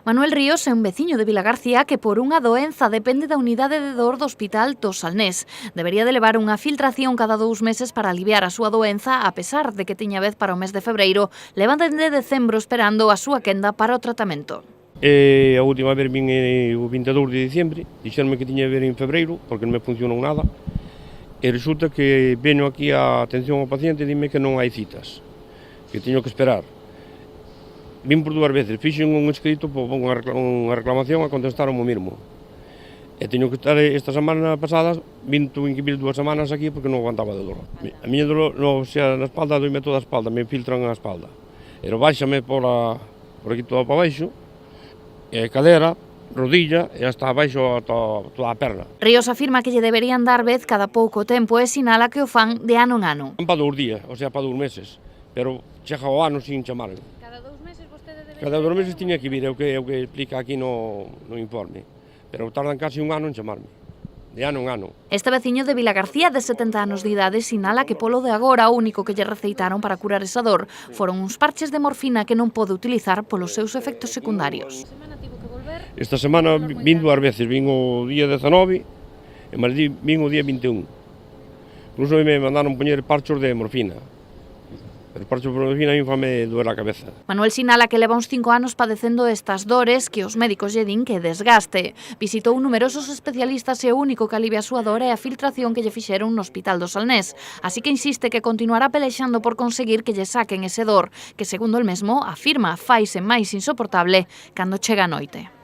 Manuel Ríos é un veciño de Vilagarcía que por unha doenza depende da unidade de dor do Hospital do Salnés. Debería de levar unha filtración cada 2 meses para aliviar a súa doenza, a pesar de que tiña vez para o mes de febreiro. Levan dende decembro esperando a súa quenda para o tratamento. A última vez vin o 22 de diciembre, dixeronme que tiña que ver en febreiro, porque non me funcionou nada, e resulta que veño aquí a atención ao paciente e dime que non hai citas, que teño que esperar. Vin por 2 veces, fixen un escrito, pongo unha reclamación a contestaron o mesmo. E teño que estar esta semana pasada, tuve que vir 2 semanas aquí porque non aguantaba de dor. A miña dor, na espalda, doime toda a espalda, me filtran a espalda. Pero báixame por aquí todo para baixo, e cadera, rodilla e hasta abaixo toda a perna. Ríos afirma que lle deberían dar vez cada pouco tempo e sinala que o fan de ano en ano. Para 2 días, o sea, para 2 meses, pero chega o ano sin chamarme. Cada 2 meses vostede debe... Cada 2 meses tiña que vir, é o que explica aquí no informe, pero tardan casi un ano en chamarme, de ano en ano. Este veciño de Vilagarcía, de 70 anos de idade, sinala que polo de agora o único que lle receitaron para curar esa dor foron uns parches de morfina que non pode utilizar polos seus efectos secundarios. Esta semana vin 2 veces, vin o día 19 e máis vin o día 21. Incluso me mandaron poñer parchos de morfina. Pero parchos de morfina a mí fame doer a cabeza. Manuel sinala que leva uns 5 anos padecendo estas dores que os médicos lle din que desgaste. Visitou numerosos especialistas e o único que alivia a súa dor é a filtración que lle fixeron no Hospital do Salnés. Así que insiste que continuará pelexando por conseguir que lle saquen ese dor, que segundo el mesmo afirma faise máis insoportable cando chega a noite.